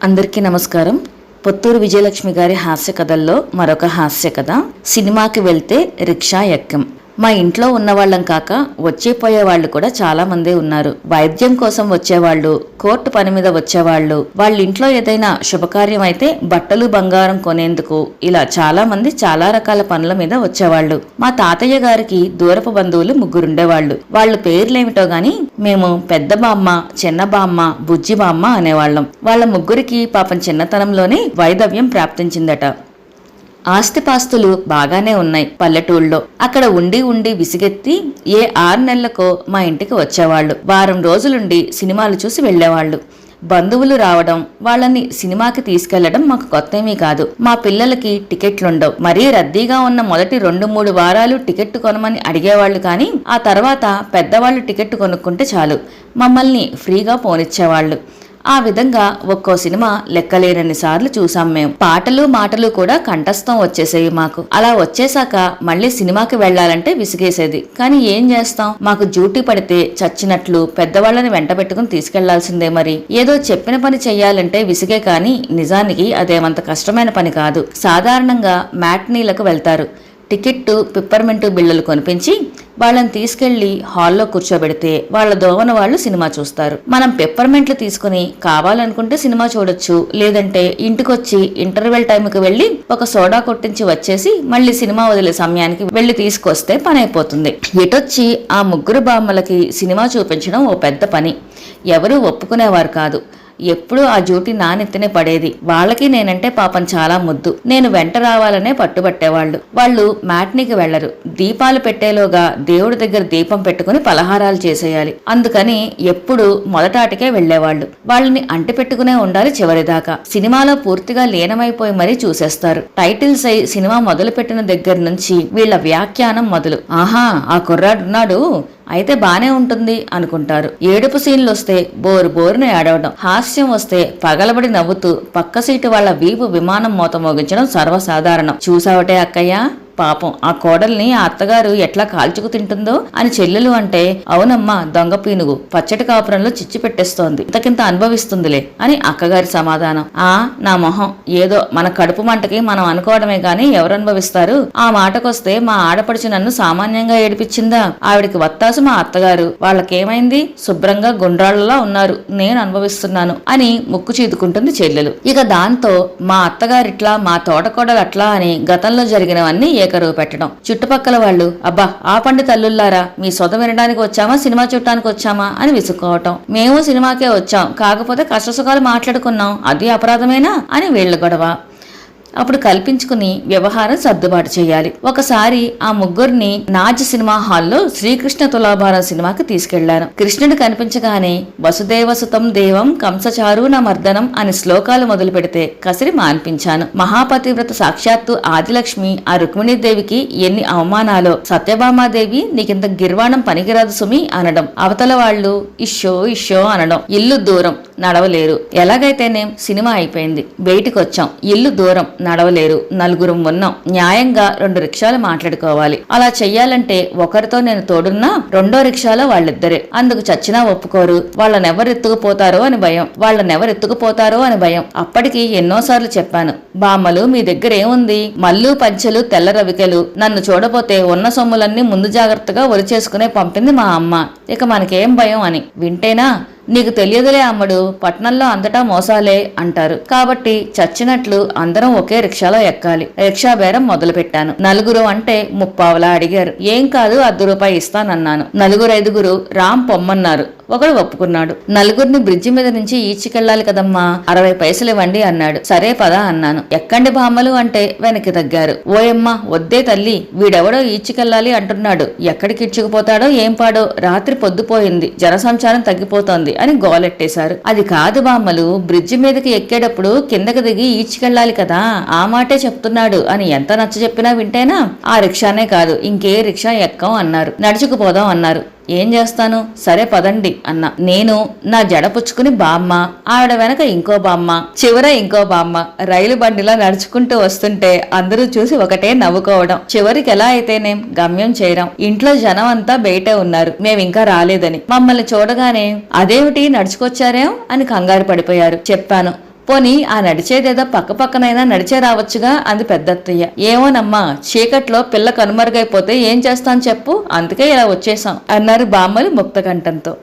అందరికీ నమస్కారం. పొత్తూరు విజయలక్ష్మి గారి హాస్య కథల్లో మరొక హాస్య కథ సినిమాకి వెళ్తే రిక్షా ఎక్కం. మా ఇంట్లో ఉన్నవాళ్ళం కాక వచ్చేపోయే వాళ్ళు కూడా చాలా మందే ఉన్నారు. వైద్యం కోసం వచ్చేవాళ్ళు, కోర్టు పని మీద వచ్చేవాళ్ళు, వాళ్ళ ఇంట్లో ఏదైనా శుభకార్యం అయితే బట్టలు బంగారం కొనేందుకు, ఇలా చాలా మంది చాలా రకాల పనుల మీద వచ్చేవాళ్ళు. మా తాతయ్య గారికి దూరపు బంధువులు ముగ్గురుండేవాళ్ళు. వాళ్ళ పేర్లేమిటో గాని మేము పెద్ద బామ్మ, చిన్న బామ్మ, బుజ్జి బామ్మ అనేవాళ్ళం. వాళ్ళ ముగ్గురికి పాపం చిన్నతనంలోనే వైధవ్యం ప్రాప్తించిందట. ఆస్తిపాస్తులు బాగానే ఉన్నాయి పల్లెటూళ్ళలో. అక్కడ ఉండి ఉండి విసిగెత్తి ఏ 6 నెలలకో మా ఇంటికి వచ్చేవాళ్ళు. వారం రోజులుండి సినిమాలు చూసి వెళ్లేవాళ్ళు. బంధువులు రావడం, వాళ్ళని సినిమాకి తీసుకెళ్లడం మాకు కొత్తేమీ కాదు. మా పిల్లలకి టికెట్లుండవు. మరీ రద్దీగా ఉన్న మొదటి 2-3 వారాలు టికెట్ కొనమని అడిగేవాళ్లు. కానీ ఆ తర్వాత పెద్దవాళ్లు టికెట్ కొనుక్కుంటే చాలు, మమ్మల్ని ఫ్రీగా పోనిచ్చేవాళ్లు. ఆ విధంగా ఒక్కో సినిమా లెక్కలేనన్ని సార్లు చూసాం మేము. పాటలు మాటలు కూడా కంఠస్థం వచ్చేసేవి మాకు. అలా వచ్చేసాక మళ్ళీ సినిమాకి వెళ్లాలంటే విసిగేసేది. కానీ ఏం చేస్తాం, మాకు డ్యూటీ పడితే చచ్చినట్లు పెద్దవాళ్ళని వెంట పెట్టుకుని తీసుకెళ్లాల్సిందే. మరి ఏదో చెప్పిన పని చెయ్యాలంటే విసిగే, కానీ నిజానికి అదేమంత కష్టమైన పని కాదు. సాధారణంగా మ్యాట్నీలకు వెళ్తారు. టికెట్టు పిప్పర్మెంటు బిళ్ళలు కొనిపించి వాళ్ళని తీసుకెళ్లి హాల్లో కూర్చోబెడితే వాళ్ళ దోవన వాళ్ళు సినిమా చూస్తారు. మనం పెప్పర్మెంట్లు తీసుకుని కావాలనుకుంటే సినిమా చూడొచ్చు, లేదంటే ఇంటికొచ్చి ఇంటర్వెల్ టైంకి వెళ్లి ఒక సోడా కొట్టించి వచ్చేసి మళ్ళీ సినిమా వదిలే సమయానికి వెళ్లి తీసుకొస్తే పని అయిపోతుంది. ఎటొచ్చి ఆ ముగ్గురు బామ్మలకి సినిమా చూపించడం ఓ పెద్ద పని. ఎవరూ ఒప్పుకునేవారు కాదు. ఎప్పుడూ ఆ డ్యూటీ నానెత్తినే పడేది. వాళ్ళకి నేనంటే పాపం చాలా ముద్దు. నేను వెంట రావాలనే పట్టుబట్టేవాళ్ళు. వాళ్ళు మ్యాట్నీకి వెళ్లరు. దీపాలు పెట్టేలోగా దేవుడి దగ్గర దీపం పెట్టుకుని పలహారాలు చేసేయాలి. అందుకని ఎప్పుడు మొదటాటికే వెళ్లేవాళ్ళు. వాళ్ళని అంటి పెట్టుకునే ఉండాలి చివరిదాకా. సినిమాలో పూర్తిగా లీనమైపోయి మరీ చూసేస్తారు. టైటిల్స్ అయి సినిమా మొదలు పెట్టిన దగ్గర నుంచి వీళ్ల వ్యాఖ్యానం మొదలు. ఆహా, ఆ కుర్రాడున్నాడు అయితే బానే ఉంటుంది అనుకుంటారు. ఏడుపు సీన్లు వస్తే బోరు బోరున ఏడవడం, హాస్యం వస్తే పగలబడి నవ్వుతూ పక్క సీటు వాళ్ల వీపు విమానం మోత మోగించడం సర్వసాధారణం. చూసావటే అక్కయ్య, పాపం ఆ కోడల్ని ఆ అత్తగారు ఎట్లా కాల్చుకు తింటుందో అని చెల్లెలు అంటే, అవునమ్మా దొంగ పీనుగు, పచ్చటి కాపురంలో చిచ్చు పెట్టేస్తోంది, ఇంతకింత అనుభవిస్తుందిలే అని అక్కగారి సమాధానం. నా మొహం, ఏదో మన కడుపు మంటకి మనం అనుకోవడమే గాని ఎవరు అనుభవిస్తారు? ఆ మాటకొస్తే మా ఆడపడుచు నన్ను సామాన్యంగా ఏడిపించిందా? ఆవిడికి వత్తాసు మా అత్తగారు. వాళ్ళకేమైంది? శుభ్రంగా గుండ్రాళ్ళలా ఉన్నారు, నేను అనుభవిస్తున్నాను అని ముక్కు చీదుకుంటుంది చెల్లెలు. ఇక దాంతో మా అత్తగారిట్లా, మా తోటకోడలు అట్లా అని గతంలో జరిగినవన్నీ ఏకరువు పెట్టడం. చుట్టుపక్కల వాళ్ళు, అబ్బా ఆపండి తల్లుల్లారా, మీ సొద వినడానికి వచ్చామా సినిమా చూడటానికి వచ్చామా అని విసుక్కోవటం. మేము సినిమాకే వచ్చాం, కాకపోతే కష్టసుఖాలు మాట్లాడుకున్నాం, అది అపరాధమేనా అని వీళ్ళ గొడవ. అప్పుడు కల్పించుకుని వ్యవహారం సర్దుబాటు చేయాలి. ఒకసారి ఆ ముగ్గురిని నాజ్ సినిమా హాల్లో శ్రీకృష్ణ తులాభారం సినిమాకి తీసుకెళ్లాను. కృష్ణుడు కనిపించగానే వసుదేవసుతం దేవం కంసచారూణ మర్దనం అని శ్లోకాలు మొదలు పెడితే కసిరి మాన్పించాను. మహాపతివ్రత సాక్షాత్తు ఆదిలక్ష్మి ఆ రుక్మిణీదేవికి ఎన్ని అవమానాలో. సత్యభామాదేవి నీకింత గిర్వాణం పనికిరాదు సుమి అనడం, అవతల వాళ్ళు ఇషో ఇషో అనడం. ఇల్లు దూరం, నడవలేరు. ఎలాగైతేనేం సినిమా అయిపోయింది, బయటికొచ్చాం. ఇల్లు దూరం, నడవలేరు. నలుగురం ఉన్నాం. న్యాయంగా 2 రిక్షాలు మాట్లాడుకోవాలి. అలా చెయ్యాలంటే ఒకరితో నేను తోడున్నా రెండో రిక్షాలో వాళ్ళిద్దరే. అందుకు చచ్చినా ఒప్పుకోరు. వాళ్ళనెవరెత్తుకుపోతారో అని భయం. అప్పటికి ఎన్నోసార్లు చెప్పాను, బామ్మలు మీ దగ్గర ఏముంది? మల్లు పంచెలు, తెల్ల రవికెలు. నన్ను చూడపోతే ఉన్న సొమ్ములన్నీ ముందు జాగ్రత్తగా ఒలిచేసుకునే పంపింది మా అమ్మ. ఇక మనకేం భయం అని. వింటేనా, నీకు తెలియదులే అమ్మడు, పట్నంలో అంతటా మోసాలే అంటారు. కాబట్టి చచ్చినట్లు అందరం ఒకే రిక్షాలో ఎక్కాలి. రిక్షా బేరం మొదలు పెట్టాను. నలుగురు అంటే 30 పావలా అడిగారు. ఏం కాదు, ₹10 ఇస్తానన్నాను. 4-5 రామ్ పొమ్మన్నారు. ఒకడు ఒప్పుకున్నాడు. నలుగురిని బ్రిడ్జి మీద నుంచి ఈడ్చికెళ్లాలి కదమ్మా, 60 పైసలు ఇవ్వండి అన్నాడు. సరే పదా అన్నాను. ఎక్కండి బామ్మలు అంటే వెనక్కి తగ్గారు. ఓయమ్మ వద్దే తల్లి, వీడెవడో ఈడ్చికెళ్లాలి అంటున్నాడు, ఎక్కడికి ఈడ్చుకుపోతాడో ఏం పాడో, రాత్రి పొద్దుపోయింది, జనసంచారం తగ్గిపోతోంది అని గోలెట్టేశారు. అది కాదు బామ్మలు, బ్రిడ్జి మీదకి ఎక్కేటప్పుడు కిందకి దిగి ఈడ్చికెళ్లాలి కదా, ఆ మాటే చెప్తున్నాడు అని ఎంత నచ్చ చెప్పినా వింటేనా? ఆ రిక్షానే కాదు, ఇంకే రిక్షా ఎక్కం అన్నారు. నడుచుకుపోదాం అన్నారు. ఏం చేస్తాను, సరే పదండి అన్నా. నేను నా జడ పుచ్చుకుని బామ్మ, ఆవిడ వెనక ఇంకో బామ్మ, చివర ఇంకో బామ్మ రైలు బండిలా నడుచుకుంటూ వస్తుంటే అందరూ చూసి ఒకటే నవ్వుకోవడం. చివరికి ఎలా అయితేనేం గమ్యం చేరాం. ఇంట్లో జనం అంతా బయటే ఉన్నారు, మేమింకా రాలేదని. మమ్మల్ని చూడగానే అదేమిటి నడుచుకొచ్చారేం అని కంగారు పడిపోయారు. చెప్పాను, పోనీ ఆ నడిచేదేదో పక్క పక్కనైనా నడిచే రావచ్చుగా అంది పెద్దత్తయ్య. ఏమోనమ్మా, చీకట్లో పిల్ల కనుమరుగైపోతే ఏం చేస్తాను చెప్పు, అందుకే ఇలా వచ్చేసాం అన్నారు బామ్మలు ముక్తకంఠంతో.